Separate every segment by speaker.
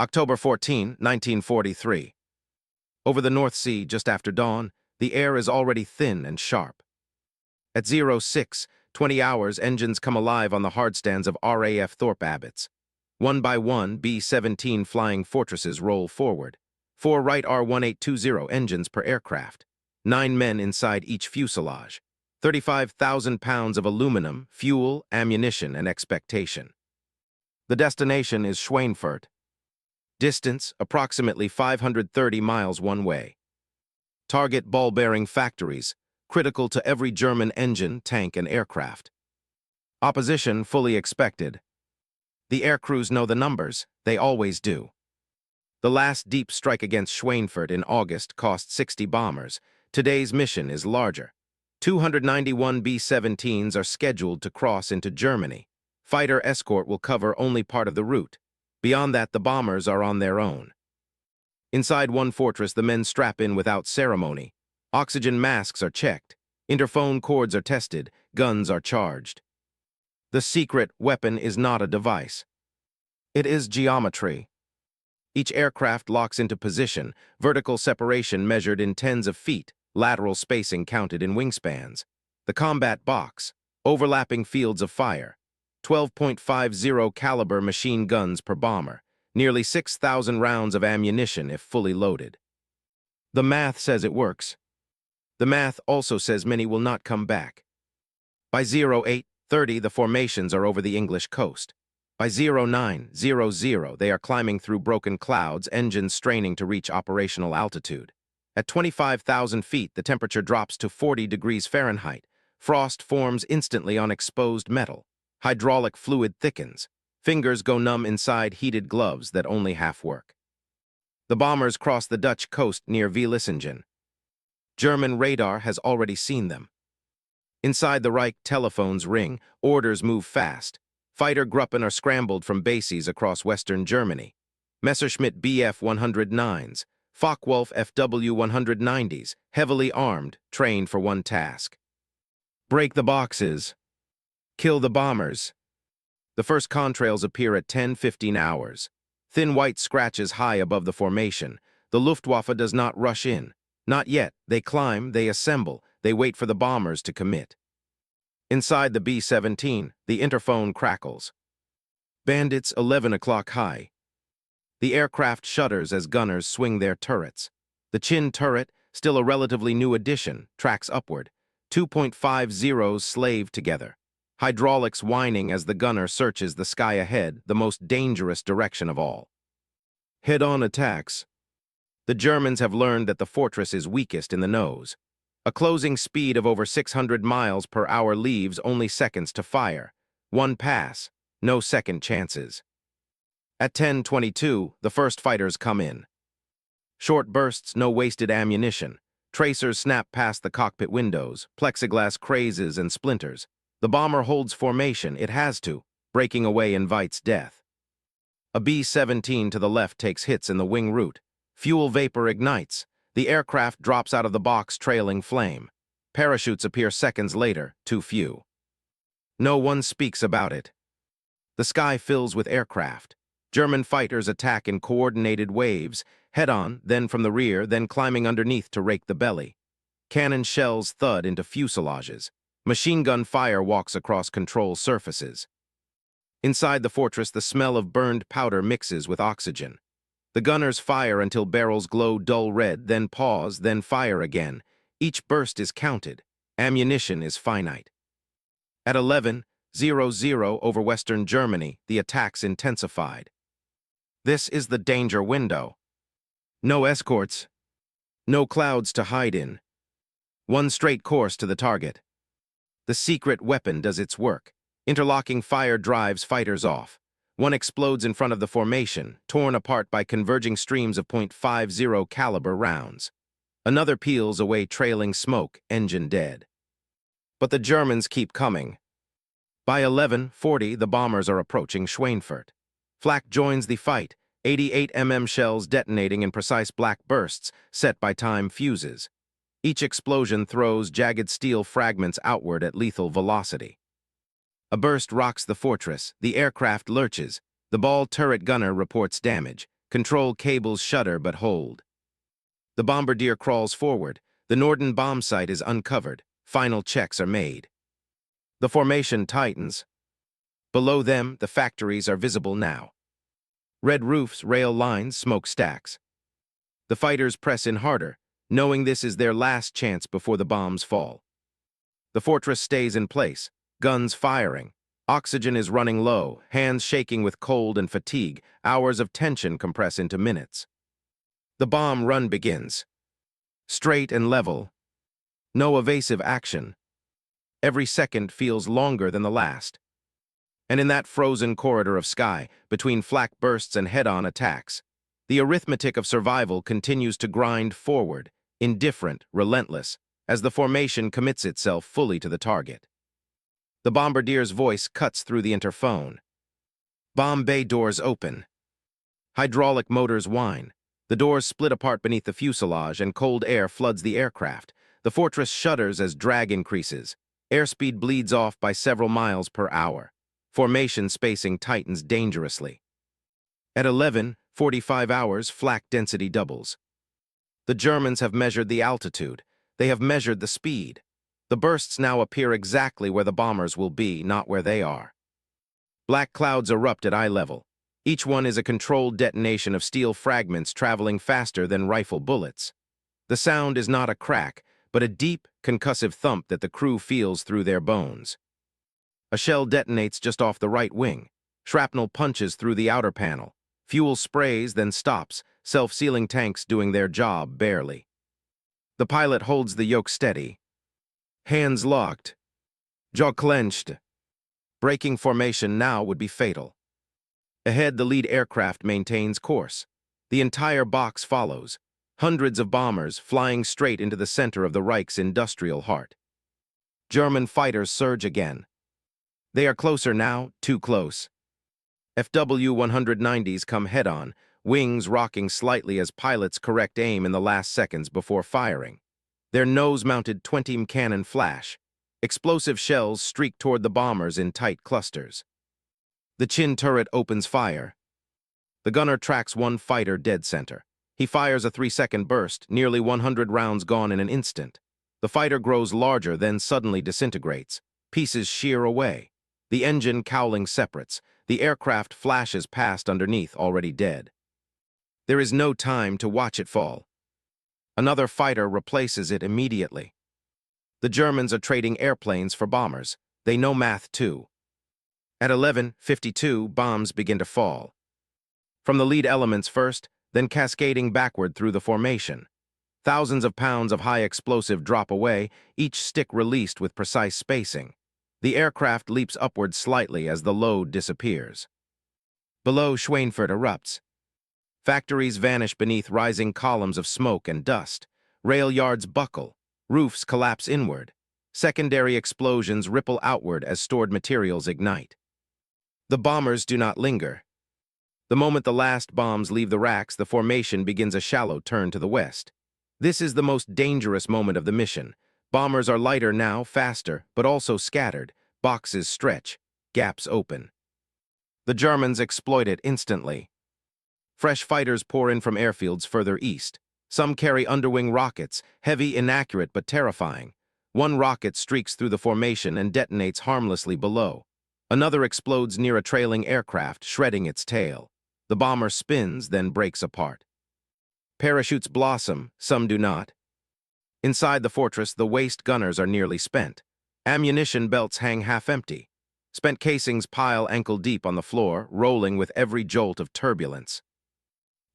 Speaker 1: October 14, 1943. Over the North Sea, just after dawn, the air is already thin and sharp. At 06:20 hours, engines come alive on the hardstands of RAF Thorpe Abbots. One by one, B-17 flying fortresses roll forward. 4 Wright R-1820 engines per aircraft. 9 men inside each fuselage. 35,000 pounds of aluminum, fuel, ammunition, and expectation. The destination is Schweinfurt. Distance, approximately 530 miles one way. Target ball-bearing factories, critical to every German engine, tank, and aircraft. Opposition fully expected. The air crews know the numbers, they always do. The last deep strike against Schweinfurt in August cost 60 bombers. Today's mission is larger. 291 B-17s are scheduled to cross into Germany. Fighter escort will cover only part of the route. Beyond that, the bombers are on their own. Inside one fortress, the men strap in without ceremony. Oxygen masks are checked. Interphone cords are tested. Guns are charged. The secret weapon is not a device. It is geometry. Each aircraft locks into position, vertical separation measured in tens of feet, lateral spacing counted in wingspans. The combat box, overlapping fields of fire. 12.50 caliber machine guns per bomber, nearly 6,000 rounds of ammunition if fully loaded. The math says it works. The math also says many will not come back. By 08:30, the formations are over the English coast. By 09:00, they are climbing through broken clouds, engines straining to reach operational altitude. At 25,000 feet, the temperature drops to 40 degrees Fahrenheit. Frost forms instantly on exposed metal. Hydraulic fluid thickens. Fingers go numb inside heated gloves that only half work. The bombers cross the Dutch coast near Vlissingen. German radar has already seen them. Inside the Reich, telephones ring, orders move fast. Fighter Gruppen are scrambled from bases across western Germany. Messerschmitt Bf-109s, Focke-Wulf FW-190s, heavily armed, trained for one task. Break the boxes. Kill the bombers. The first contrails appear at 10:15 hours. Thin white scratches high above the formation. The Luftwaffe does not rush in. Not yet. They climb, they assemble, they wait for the bombers to commit. Inside the B-17, the interphone crackles. Bandits 11 o'clock high. The aircraft shudders as gunners swing their turrets. The Chin turret, still a relatively new addition, tracks upward. 2.50s slave together. Hydraulics whining as the gunner searches the sky ahead, the most dangerous direction of all. Head-on attacks. The Germans have learned that the fortress is weakest in the nose. A closing speed of over 600 miles per hour leaves only seconds to fire. One pass, no second chances. At 10:22, the first fighters come in. Short bursts, no wasted ammunition. Tracers snap past the cockpit windows, plexiglass crazes and splinters. The bomber holds formation, it has to. Breaking away invites death. A B-17 to the left takes hits in the wing root. Fuel vapor ignites. The aircraft drops out of the box trailing flame. Parachutes appear seconds later, too few. No one speaks about it. The sky fills with aircraft. German fighters attack in coordinated waves, head-on, then from the rear, then climbing underneath to rake the belly. Cannon shells thud into fuselages. Machine gun fire walks across control surfaces. Inside the fortress, the smell of burned powder mixes with oxygen. The gunners fire until barrels glow dull red, then pause, then fire again. Each burst is counted. Ammunition is finite. At 11:00 over western Germany, the attacks intensified. This is the danger window. No escorts. No clouds to hide in. One straight course to the target. The secret weapon does its work. Interlocking fire drives fighters off. One explodes in front of the formation, torn apart by converging streams of .50 caliber rounds. Another peels away trailing smoke, engine dead. But the Germans keep coming. By 11:40, the bombers are approaching Schweinfurt. Flak joins the fight, 88 mm shells detonating in precise black bursts set by time fuses. Each explosion throws jagged steel fragments outward at lethal velocity. A burst rocks the fortress, the aircraft lurches, the ball turret gunner reports damage. Control cables shudder but hold. The bombardier crawls forward. The Norden bomb site is uncovered. Final checks are made. The formation tightens. Below them, the factories are visible now. Red roofs, rail lines, smoke stacks. The fighters press in harder, knowing this is their last chance before the bombs fall. The fortress stays in place, guns firing. Oxygen is running low, hands shaking with cold and fatigue. Hours of tension compress into minutes. The bomb run begins. Straight and level. No evasive action. Every second feels longer than the last. And in that frozen corridor of sky, between flak bursts and head-on attacks, the arithmetic of survival continues to grind forward, indifferent, relentless, as the formation commits itself fully to the target. The bombardier's voice cuts through the interphone. Bomb bay doors open. Hydraulic motors whine. The doors split apart beneath the fuselage and cold air floods the aircraft. The fortress shudders as drag increases. Airspeed bleeds off by several miles per hour. Formation spacing tightens dangerously. At 11:45 hours, flak density doubles. The Germans have measured the altitude. They have measured the speed. The bursts now appear exactly where the bombers will be, not where they are. Black clouds erupt at eye level. Each one is a controlled detonation of steel fragments traveling faster than rifle bullets. The sound is not a crack, but a deep, concussive thump that the crew feels through their bones. A shell detonates just off the right wing. Shrapnel punches through the outer panel. Fuel sprays, then stops, self-sealing tanks doing their job barely. The pilot holds the yoke steady. Hands locked. Jaw clenched. Breaking formation now would be fatal. Ahead, the lead aircraft maintains course. The entire box follows. Hundreds of bombers flying straight into the center of the Reich's industrial heart. German fighters surge again. They are closer now, too close. FW-190s come head-on, wings rocking slightly as pilots correct aim in the last seconds before firing. Their nose-mounted 20mm cannon flash. Explosive shells streak toward the bombers in tight clusters. The chin turret opens fire. The gunner tracks one fighter dead center. He fires a 3-second burst, nearly 100 rounds gone in an instant. The fighter grows larger, then suddenly disintegrates. Pieces shear away. The engine cowling separates. The aircraft flashes past underneath, already dead. There is no time to watch it fall. Another fighter replaces it immediately. The Germans are trading airplanes for bombers. They know math too. At 11:52, bombs begin to fall. From the lead elements first, then cascading backward through the formation. Thousands of pounds of high explosive drop away, each stick released with precise spacing. The aircraft leaps upward slightly as the load disappears. Below, Schweinfurt erupts. Factories vanish beneath rising columns of smoke and dust. Rail yards buckle. Roofs collapse inward. Secondary explosions ripple outward as stored materials ignite. The bombers do not linger. The moment the last bombs leave the racks, the formation begins a shallow turn to the west. This is the most dangerous moment of the mission. Bombers are lighter now, faster, but also scattered. Boxes stretch. Gaps open. The Germans exploit it instantly. Fresh fighters pour in from airfields further east. Some carry underwing rockets, heavy, inaccurate, but terrifying. One rocket streaks through the formation and detonates harmlessly below. Another explodes near a trailing aircraft, shredding its tail. The bomber spins, then breaks apart. Parachutes blossom, some do not. Inside the fortress, the waist gunners are nearly spent. Ammunition belts hang half-empty. Spent casings pile ankle-deep on the floor, rolling with every jolt of turbulence.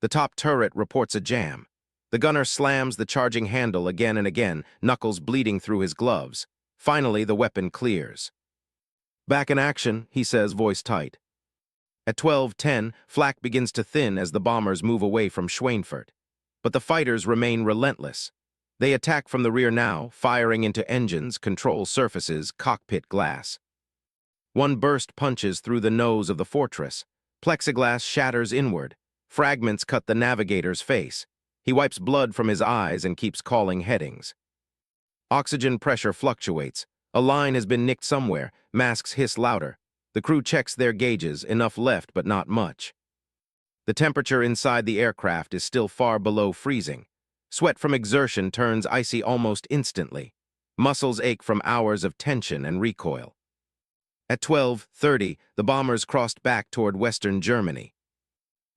Speaker 1: The top turret reports a jam. The gunner slams the charging handle again and again, knuckles bleeding through his gloves. Finally, the weapon clears. "Back in action," he says, voice tight. At 12:10, flak begins to thin as the bombers move away from Schweinfurt. But the fighters remain relentless. They attack from the rear now, firing into engines, control surfaces, cockpit glass. One burst punches through the nose of the fortress. Plexiglass shatters inward. Fragments cut the navigator's face. He wipes blood from his eyes and keeps calling headings. Oxygen pressure fluctuates. A line has been nicked somewhere. Masks hiss louder. The crew checks their gauges, enough left but not much. The temperature inside the aircraft is still far below freezing. Sweat from exertion turns icy almost instantly. Muscles ache from hours of tension and recoil. At 12:30, the bombers crossed back toward western Germany.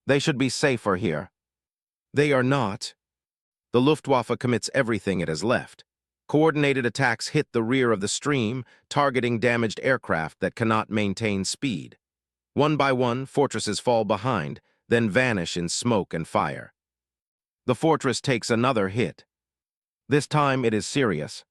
Speaker 1: They should be safer here. They are not. The Luftwaffe commits everything it has left. Coordinated attacks hit the rear of the stream, targeting damaged aircraft that cannot maintain speed. One by one, fortresses fall behind, then vanish in smoke and fire. The fortress takes another hit. This time it is serious.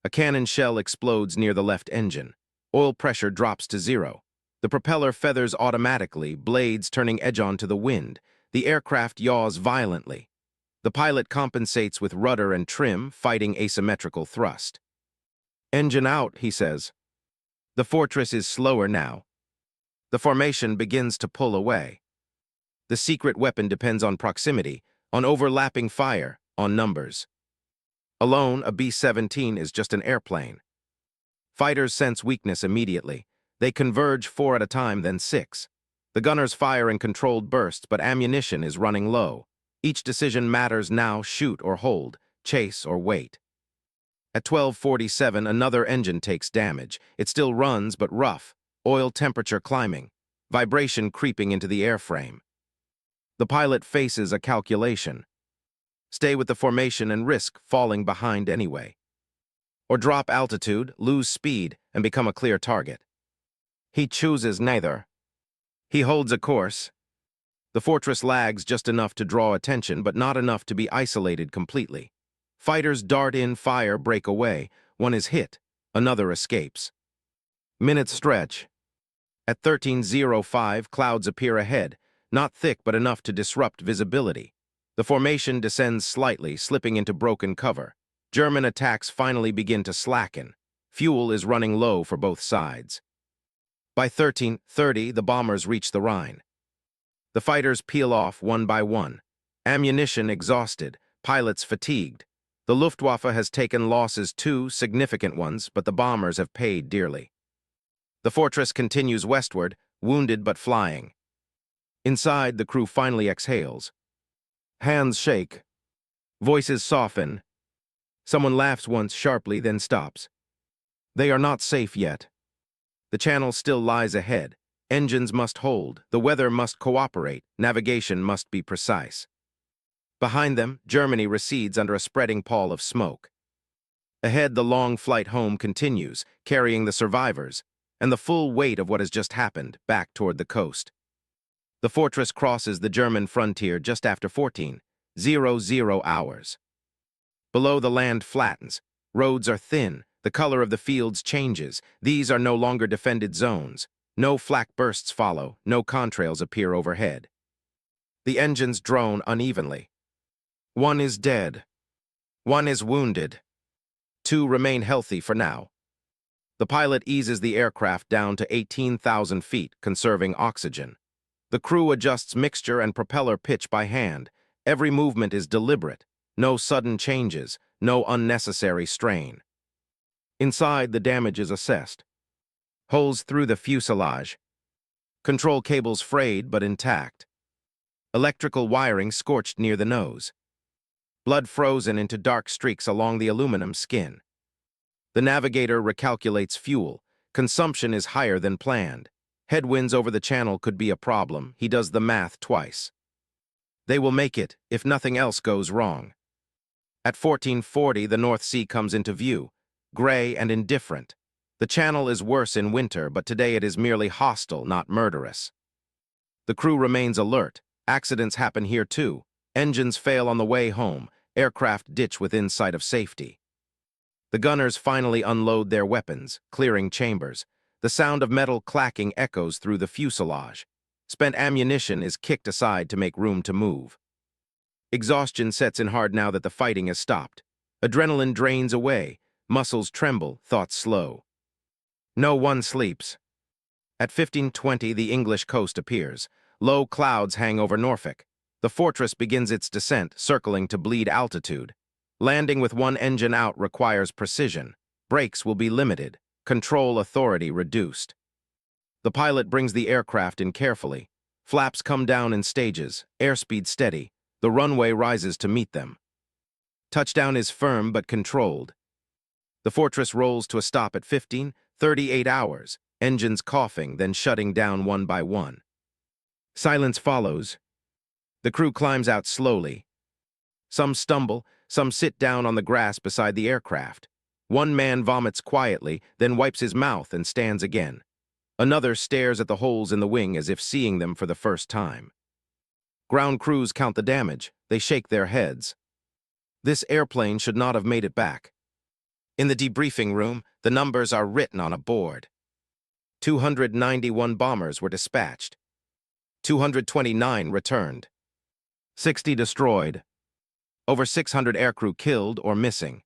Speaker 1: A cannon shell explodes near the left engine. Oil pressure drops to zero. The propeller feathers automatically, blades turning edge-on to the wind. The aircraft yaws violently. The pilot compensates with rudder and trim, fighting asymmetrical thrust. "Engine out," he says. The fortress is slower now. The formation begins to pull away. The secret weapon depends on proximity, on overlapping fire, on numbers. Alone, a B-17 is just an airplane. Fighters sense weakness immediately. They converge 4 at a time, then 6. The gunners fire in controlled bursts, but ammunition is running low. Each decision matters now: shoot or hold, chase or wait. At 12:47, another engine takes damage. It still runs, but rough. Oil temperature climbing. Vibration creeping into the airframe. The pilot faces a calculation. Stay with the formation and risk falling behind anyway. Or drop altitude, lose speed, and become a clear target. He chooses neither. He holds a course. The fortress lags just enough to draw attention, but not enough to be isolated completely. Fighters dart in, fire, break away. One is hit, another escapes. Minutes stretch. At 13:05, clouds appear ahead, not thick but enough to disrupt visibility. The formation descends slightly, slipping into broken cover. German attacks finally begin to slacken. Fuel is running low for both sides. By 13:30, the bombers reach the Rhine. The fighters peel off one by one. Ammunition exhausted, pilots fatigued. The Luftwaffe has taken losses too, significant ones, but the bombers have paid dearly. The fortress continues westward, wounded but flying. Inside, the crew finally exhales. Hands shake. Voices soften. Someone laughs once sharply, then stops. They are not safe yet. The channel still lies ahead. Engines must hold, the weather must cooperate, navigation must be precise. Behind them, Germany recedes under a spreading pall of smoke. Ahead, the long flight home continues, carrying the survivors, and the full weight of what has just happened, back toward the coast. The fortress crosses the German frontier just after 14:00 hours. Below, the land flattens. Roads are thin. The color of the fields changes. These are no longer defended zones. No flak bursts follow. No contrails appear overhead. The engines drone unevenly. One is dead. One is wounded. 2 remain healthy for now. The pilot eases the aircraft down to 18,000 feet, conserving oxygen. The crew adjusts mixture and propeller pitch by hand. Every movement is deliberate. No sudden changes. No unnecessary strain. Inside, the damage is assessed. Holes through the fuselage. Control cables frayed but intact. Electrical wiring scorched near the nose. Blood frozen into dark streaks along the aluminum skin. The navigator recalculates fuel. Consumption is higher than planned. Headwinds over the channel could be a problem. He does the math twice. They will make it, if nothing else goes wrong. At 14:40, the North Sea comes into view, gray and indifferent. The channel is worse in winter, but today it is merely hostile, not murderous. The crew remains alert. Accidents happen here too. Engines fail on the way home. Aircraft ditch within sight of safety. The gunners finally unload their weapons, clearing chambers. The sound of metal clacking echoes through the fuselage. Spent ammunition is kicked aside to make room to move. Exhaustion sets in hard now that the fighting has stopped. Adrenaline drains away. Muscles tremble, thoughts slow. No one sleeps. At 15:20, the English coast appears. Low clouds hang over Norfolk. The fortress begins its descent, circling to bleed altitude. Landing with one engine out requires precision. Brakes will be limited. Control authority reduced. The pilot brings the aircraft in carefully. Flaps come down in stages, airspeed steady. The runway rises to meet them. Touchdown is firm but controlled. The fortress rolls to a stop at 38 hours, engines coughing, then shutting down one by one. Silence follows. The crew climbs out slowly. Some stumble, some sit down on the grass beside the aircraft. One man vomits quietly, then wipes his mouth and stands again. Another stares at the holes in the wing as if seeing them for the first time. Ground crews count the damage. They shake their heads. This airplane should not have made it back. In the debriefing room, the numbers are written on a board. 291 bombers were dispatched. 229 returned. 60 destroyed. Over 600 aircrew killed or missing.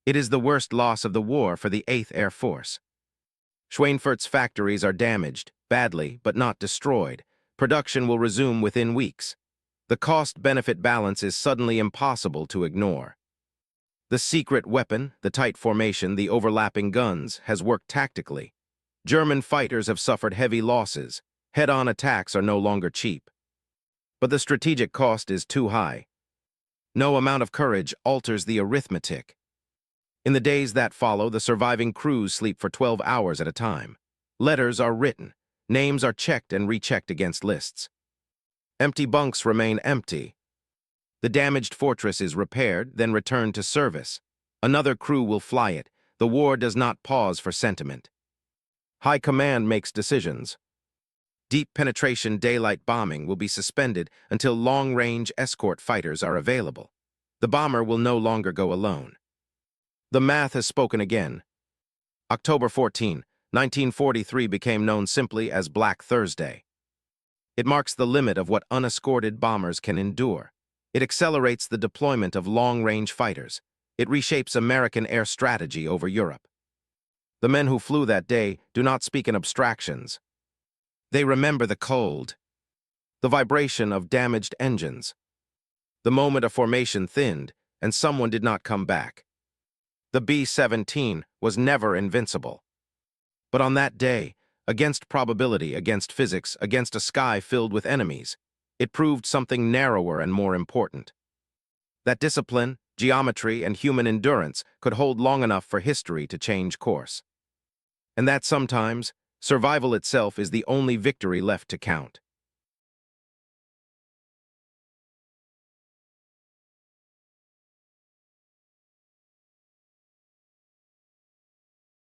Speaker 1: It is the worst loss of the war for the 8th Air Force. Schweinfurt's factories are damaged, badly, but not destroyed. Production will resume within weeks. The cost-benefit balance is suddenly impossible to ignore. The secret weapon, the tight formation, the overlapping guns, has worked tactically. German fighters have suffered heavy losses. Head-on attacks are no longer cheap. But the strategic cost is too high. No amount of courage alters the arithmetic. In the days that follow, the surviving crews sleep for 12 hours at a time. Letters are written. Names are checked and rechecked against lists. Empty bunks remain empty. The damaged fortress is repaired, then returned to service. Another crew will fly it. The war does not pause for sentiment. High command makes decisions. Deep penetration daylight bombing will be suspended until long-range escort fighters are available. The bomber will no longer go alone. The math has spoken again. October 14, 1943 became known simply as Black Thursday. It marks the limit of what unescorted bombers can endure. It accelerates the deployment of long-range fighters. It reshapes American air strategy over Europe. The men who flew that day do not speak in abstractions. They remember the cold, the vibration of damaged engines, the moment a formation thinned and someone did not come back. The B-17 was never invincible. But on that day, against probability, against physics, against a sky filled with enemies, it proved something narrower and more important. That discipline, geometry, and human endurance could hold long enough for history to change course. And that sometimes, survival itself is the only victory left to count.